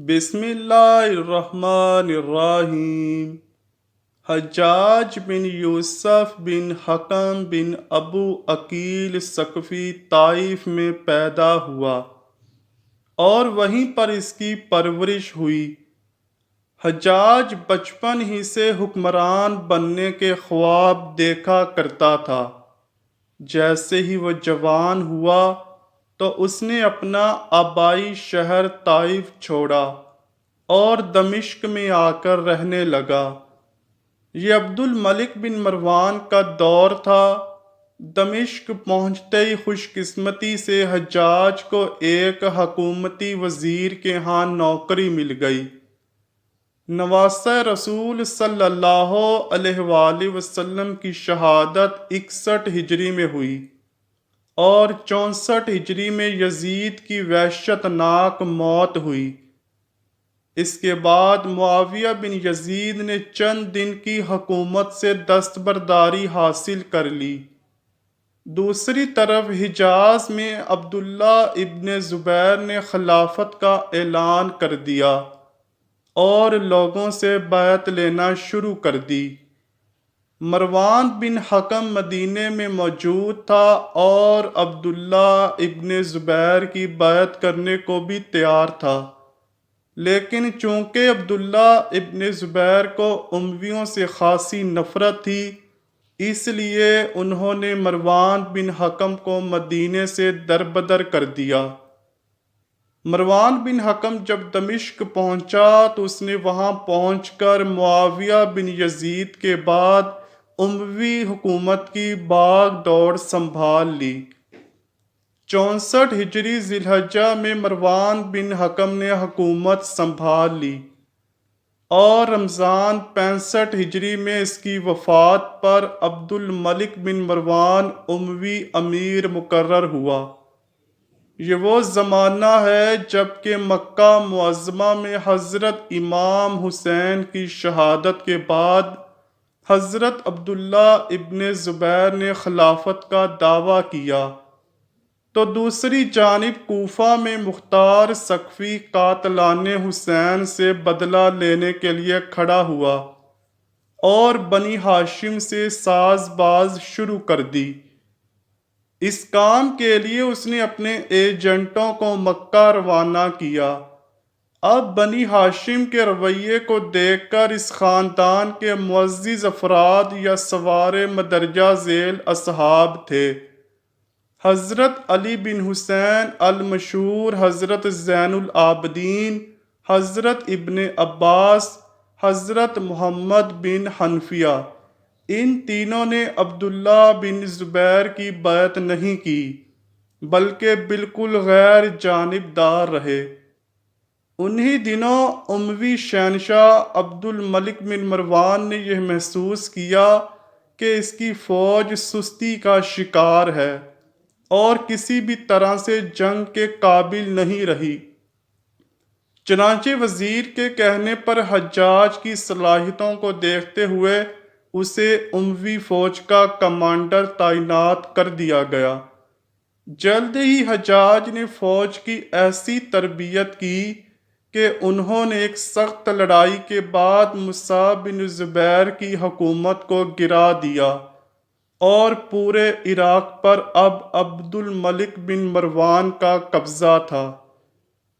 بسم اللہ الرحمن الرحیم۔ حجاج بن یوسف بن حکم بن ابو عقیل ثقفی طائف میں پیدا ہوا اور وہیں پر اس کی پرورش ہوئی۔ حجاج بچپن ہی سے حکمران بننے کے خواب دیکھا کرتا تھا۔ جیسے ہی وہ جوان ہوا تو اس نے اپنا آبائی شہر طائف چھوڑا اور دمشق میں آ کر رہنے لگا۔ یہ عبد الملک بن مروان کا دور تھا۔ دمشق پہنچتے ہی خوش قسمتی سے حجاج کو ایک حکومتی وزیر کے ہاں نوکری مل گئی۔ نواسہ رسول صلی اللہ علیہ وآلہ وسلم کی شہادت 61 ہجری میں ہوئی اور 64 ہجری میں یزید کی وحشت ناک موت ہوئی۔ اس کے بعد معاویہ بن یزید نے چند دن کی حکومت سے دستبرداری حاصل کر لی۔ دوسری طرف حجاز میں عبداللہ ابن زبیر نے خلافت کا اعلان کر دیا اور لوگوں سے بیعت لینا شروع کر دی۔ مروان بن حکم مدینے میں موجود تھا اور عبداللہ ابن زبیر کی بیعت کرنے کو بھی تیار تھا، لیکن چونکہ عبداللہ ابن زبیر کو امویوں سے خاصی نفرت تھی، اس لیے انہوں نے مروان بن حکم کو مدینے سے دربدر کر دیا۔ مروان بن حکم جب دمشق پہنچا تو اس نے وہاں پہنچ کر معاویہ بن یزید کے بعد اموی حکومت کی باغ دوڑ سنبھال لی۔ 64 ہجری ذی الحجہ میں مروان بن حکم نے حکومت سنبھال لی اور رمضان 65 ہجری میں اس کی وفات پر عبد الملک بن مروان اموی امیر مقرر ہوا۔ یہ وہ زمانہ ہے جب کہ مکہ معظمہ میں حضرت امام حسین کی شہادت کے بعد حضرت عبداللہ ابن زبیر نے خلافت کا دعویٰ کیا، تو دوسری جانب کوفہ میں مختار ثقفی قاتلان حسین سے بدلہ لینے کے لیے کھڑا ہوا اور بنی ہاشم سے ساز باز شروع کر دی۔ اس کام کے لیے اس نے اپنے ایجنٹوں کو مکہ روانہ کیا۔ اب بنی ہاشم کے رویے کو دیکھ کر اس خاندان کے معزز افراد یا سوار مدرجہ ذیل اصحاب تھے: حضرت علی بن حسین المشہور، حضرت زین العابدین، حضرت ابن عباس، حضرت محمد بن حنفیہ۔ ان تینوں نے عبداللہ بن زبیر کی بیعت نہیں کی بلکہ بالکل غیر جانبدار رہے۔ انہی دنوں اموی شہنشاہ عبد الملک بن مروان نے یہ محسوس کیا کہ اس کی فوج سستی کا شکار ہے اور کسی بھی طرح سے جنگ کے قابل نہیں رہی۔ چنانچہ وزیر کے کہنے پر حجاج کی صلاحیتوں کو دیکھتے ہوئے اسے اموی فوج کا کمانڈر تعینات کر دیا گیا۔ جلد ہی حجاج نے فوج کی ایسی تربیت کی کہ انہوں نے ایک سخت لڑائی کے بعد مصعب بن زبیر کی حکومت کو گرا دیا اور پورے عراق پر اب عبد الملک بن مروان کا قبضہ تھا۔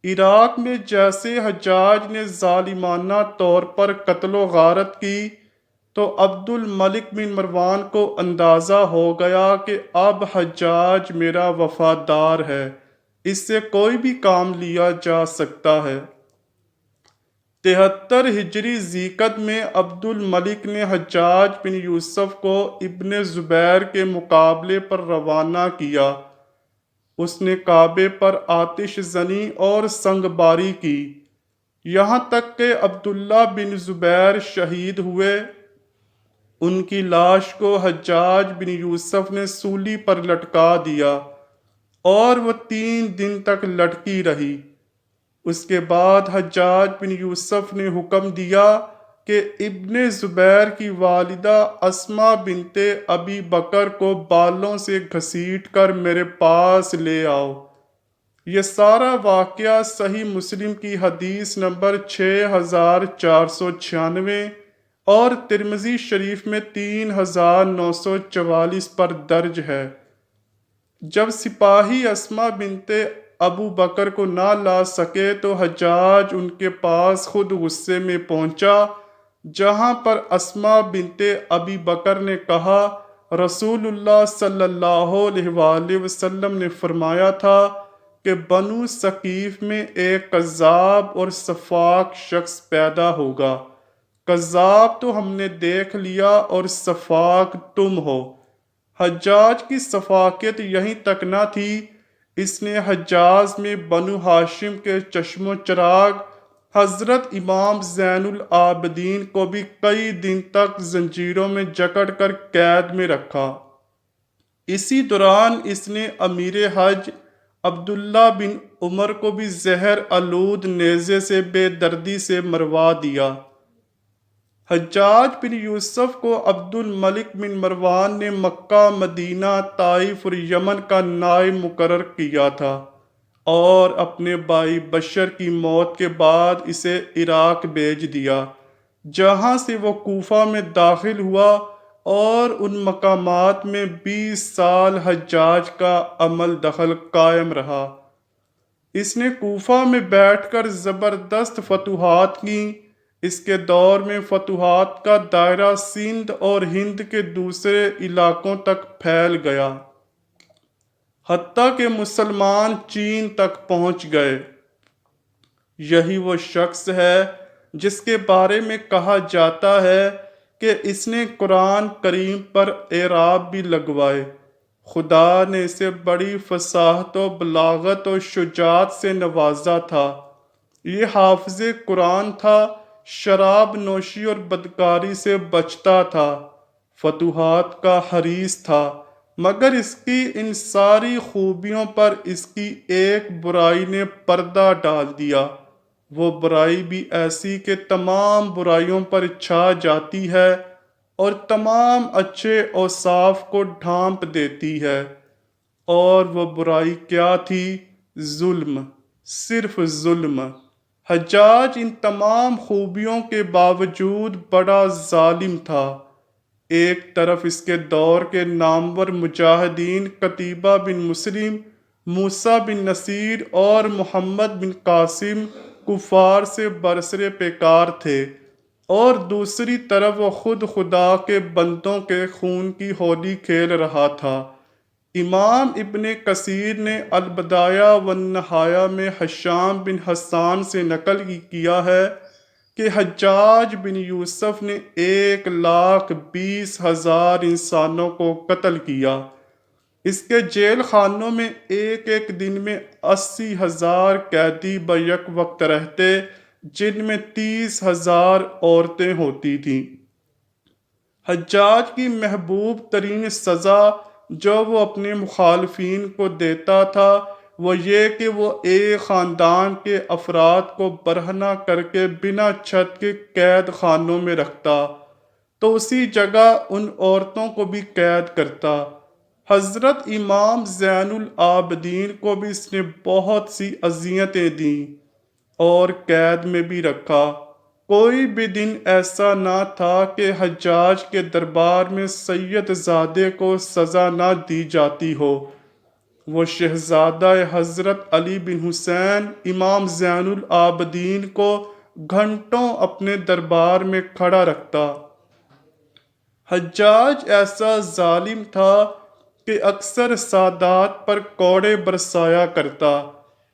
عراق میں جیسے حجاج نے ظالمانہ طور پر قتل و غارت کی تو عبد الملک بن مروان کو اندازہ ہو گیا کہ اب حجاج میرا وفادار ہے، اس سے کوئی بھی کام لیا جا سکتا ہے۔ 73 ہجری ذیقعد میں عبد الملک نے حجاج بن یوسف کو ابن زبیر کے مقابلے پر روانہ کیا۔ اس نے کعبے پر آتش زنی اور سنگ باری کی، یہاں تک کہ عبداللہ بن زبیر شہید ہوئے۔ ان کی لاش کو حجاج بن یوسف نے سولی پر لٹکا دیا اور وہ 3 دن تک لٹکی رہی۔ اس کے بعد حجاج بن یوسف نے حکم دیا کہ ابن زبیر کی والدہ اسماء بنت ابی بکر کو بالوں سے گھسیٹ کر میرے پاس لے آؤ۔ یہ سارا واقعہ صحیح مسلم کی حدیث نمبر 6496 اور ترمذی شریف میں 3944 پر درج ہے۔ جب سپاہی اسما بنت ابو بکر کو نہ لا سکے تو حجاج ان کے پاس خود غصے میں پہنچا، جہاں پر اسما بنت ابی بکر نے کہا، رسول اللہ صلی اللہ علیہ وآلہ وسلم نے فرمایا تھا کہ بنو ثقیف میں ایک کذاب اور سفاک شخص پیدا ہوگا۔ کذاب تو ہم نے دیکھ لیا اور سفاک تم ہو۔ حجاج کی سفاکت یہیں تک نہ تھی، اس نے حجاز میں بنو ہاشم کے چشم و چراغ حضرت امام زین العابدین کو بھی کئی دن تک زنجیروں میں جکڑ کر قید میں رکھا۔ اسی دوران اس نے امیر حج عبداللہ بن عمر کو بھی زہر آلود نیزے سے بے دردی سے مروا دیا۔ حجاج بن یوسف کو عبد الملک بن مروان نے مکہ، مدینہ، طائف اور یمن کا نائب مقرر کیا تھا، اور اپنے بھائی بشر کی موت کے بعد اسے عراق بھیج دیا، جہاں سے وہ کوفہ میں داخل ہوا اور ان مقامات میں 20 سال حجاج کا عمل دخل قائم رہا۔ اس نے کوفہ میں بیٹھ کر زبردست فتوحات کیں۔ اس کے دور میں فتوحات کا دائرہ سندھ اور ہند کے دوسرے علاقوں تک پھیل گیا، حتیٰ کہ مسلمان چین تک پہنچ گئے۔ یہی وہ شخص ہے جس کے بارے میں کہا جاتا ہے کہ اس نے قرآن کریم پر اعراب بھی لگوائے۔ خدا نے اسے بڑی فصاحت و بلاغت و شجاعت سے نوازا تھا۔ یہ حافظ قرآن تھا، شراب نوشی اور بدکاری سے بچتا تھا، فتوحات کا حریص تھا، مگر اس کی ان ساری خوبیوں پر اس کی ایک برائی نے پردہ ڈال دیا۔ وہ برائی بھی ایسی کہ تمام برائیوں پر چھا جاتی ہے اور تمام اچھے اوصاف کو ڈھانپ دیتی ہے۔ اور وہ برائی کیا تھی؟ ظلم، صرف ظلم۔ حجاج ان تمام خوبیوں کے باوجود بڑا ظالم تھا۔ ایک طرف اس کے دور کے نامور مجاہدین قتیبہ بن مسلم، موسیٰ بن نصیر اور محمد بن قاسم کفار سے برسر پیکار تھے، اور دوسری طرف وہ خود خدا کے بندوں کے خون کی ہولی کھیل رہا تھا۔ امام ابن کثیر نے البدایہ والنہایہ میں ہشام بن حسان سے نقل کیا ہے کہ حجاج بن یوسف نے 1,20,000 انسانوں کو قتل کیا۔ اس کے جیل خانوں میں ایک ایک دن میں 80,000 قیدی بیک وقت رہتے، جن میں 30,000 عورتیں ہوتی تھیں۔ حجاج کی محبوب ترین سزا جو وہ اپنے مخالفین کو دیتا تھا وہ یہ کہ وہ ایک خاندان کے افراد کو برہنہ کر کے بنا چھت کے قید خانوں میں رکھتا، تو اسی جگہ ان عورتوں کو بھی قید کرتا۔ حضرت امام زین العابدین کو بھی اس نے بہت سی اذیتیں دیں اور قید میں بھی رکھا۔ کوئی بھی دن ایسا نہ تھا کہ حجاج کے دربار میں سید زادے کو سزا نہ دی جاتی ہو۔ وہ شہزادہ حضرت علی بن حسین امام زین العابدین کو گھنٹوں اپنے دربار میں کھڑا رکھتا۔ حجاج ایسا ظالم تھا کہ اکثر سادات پر کوڑے برسایا کرتا۔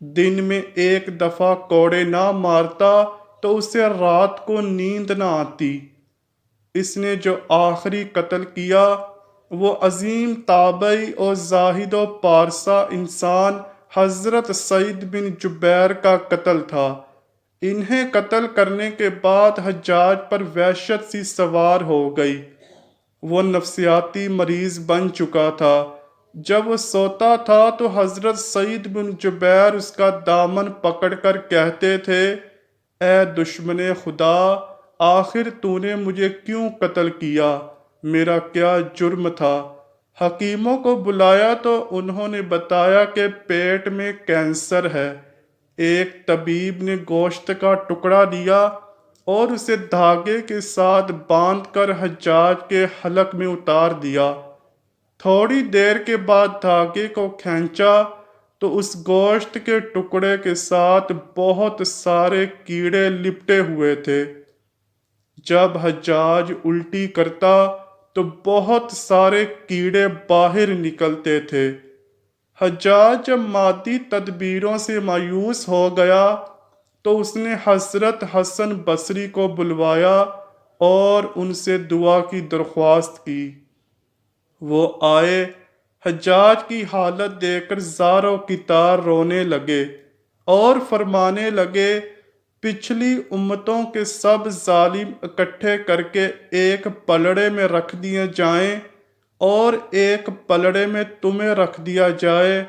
دن میں ایک دفعہ کوڑے نہ مارتا تو اسے رات کو نیند نہ آتی۔ اس نے جو آخری قتل کیا وہ عظیم تابعی اور زاہد و پارسا انسان حضرت سعید بن جبیر کا قتل تھا۔ انہیں قتل کرنے کے بعد حجاج پر وحشت سی سوار ہو گئی۔ وہ نفسیاتی مریض بن چکا تھا۔ جب وہ سوتا تھا تو حضرت سعید بن جبیر اس کا دامن پکڑ کر کہتے تھے، اے دشمن خدا، آخر تو نے مجھے کیوں قتل کیا؟ میرا کیا جرم تھا؟ حکیموں کو بلایا تو انہوں نے بتایا کہ پیٹ میں کینسر ہے۔ ایک طبیب نے گوشت کا ٹکڑا لیا اور اسے دھاگے کے ساتھ باندھ کر حجاج کے حلق میں اتار دیا۔ تھوڑی دیر کے بعد دھاگے کو کھینچا تو اس گوشت کے ٹکڑے کے ساتھ بہت سارے کیڑے لپٹے ہوئے تھے۔ جب حجاج الٹی کرتا تو بہت سارے کیڑے باہر نکلتے تھے۔ حجاج جب مادی تدبیروں سے مایوس ہو گیا تو اس نے حضرت حسن بصری کو بلوایا اور ان سے دعا کی درخواست کی۔ وہ آئے، حجاج کی حالت دیکھ کر زار و کتار رونے لگے اور فرمانے لگے، پچھلی امتوں کے سب ظالم اکٹھے کر کے ایک پلڑے میں رکھ دیے جائیں اور ایک پلڑے میں تمہیں رکھ دیا جائے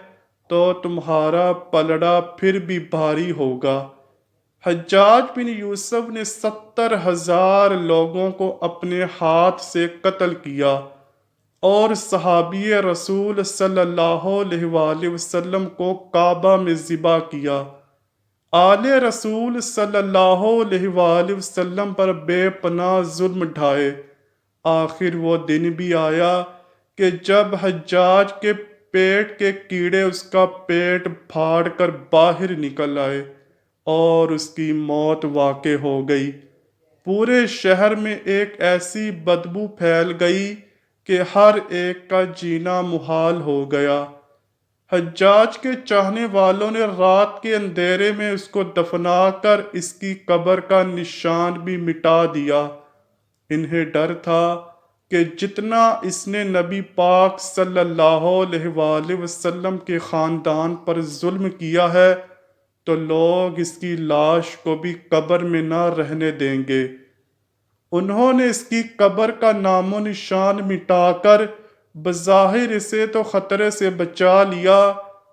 تو تمہارا پلڑا پھر بھی بھاری ہوگا۔ حجاج بن یوسف نے 70,000 لوگوں کو اپنے ہاتھ سے قتل کیا اور صحابی رسول صلی اللہ علیہ وآلہ وسلم کو کعبہ میں ذبح کیا۔ آل رسول صلی اللہ علیہ وآلہ وسلم پر بے پناہ ظلم ڈھائے۔ آخر وہ دن بھی آیا کہ جب حجاج کے پیٹ کے کیڑے اس کا پیٹ پھاڑ کر باہر نکل آئے اور اس کی موت واقع ہو گئی۔ پورے شہر میں ایک ایسی بدبو پھیل گئی کہ ہر ایک کا جینا محال ہو گیا۔ حجاج کے چاہنے والوں نے رات کے اندھیرے میں اس کو دفنا کر اس کی قبر کا نشان بھی مٹا دیا۔ انہیں ڈر تھا کہ جتنا اس نے نبی پاک صلی اللہ علیہ وآلہ وسلم کے خاندان پر ظلم کیا ہے تو لوگ اس کی لاش کو بھی قبر میں نہ رہنے دیں گے۔ انہوں نے اس کی قبر کا نام و نشان مٹا کر بظاہر اسے تو خطرے سے بچا لیا،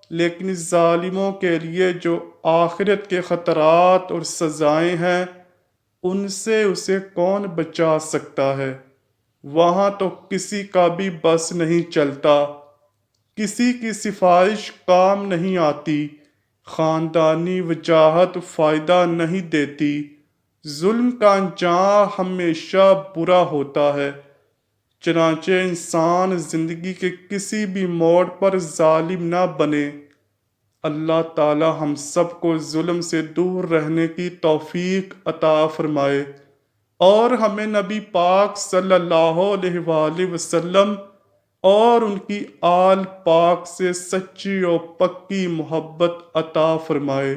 لیکن ظالموں کے لیے جو آخرت کے خطرات اور سزائیں ہیں ان سے اسے کون بچا سکتا ہے؟ وہاں تو کسی کا بھی بس نہیں چلتا، کسی کی سفارش کام نہیں آتی، خاندانی وجاہت فائدہ نہیں دیتی، ظلم کا انجام ہمیشہ برا ہوتا ہے۔ چنانچہ انسان زندگی کے کسی بھی موڑ پر ظالم نہ بنے۔ اللہ تعالی ہم سب کو ظلم سے دور رہنے کی توفیق عطا فرمائے اور ہمیں نبی پاک صلی اللہ علیہ وآلہ وسلم اور ان کی آل پاک سے سچی و پکی محبت عطا فرمائے۔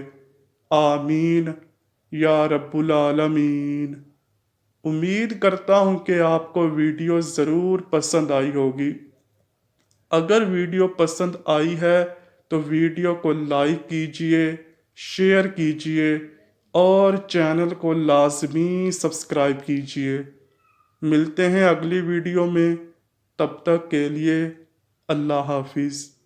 آمین یا رب العالمین۔ امید کرتا ہوں کہ آپ کو ویڈیو ضرور پسند آئی ہوگی۔ اگر ویڈیو پسند آئی ہے تو ویڈیو کو لائک کیجئے، شیئر کیجئے اور چینل کو لازمی سبسکرائب کیجئے۔ ملتے ہیں اگلی ویڈیو میں، تب تک کے لیے اللہ حافظ۔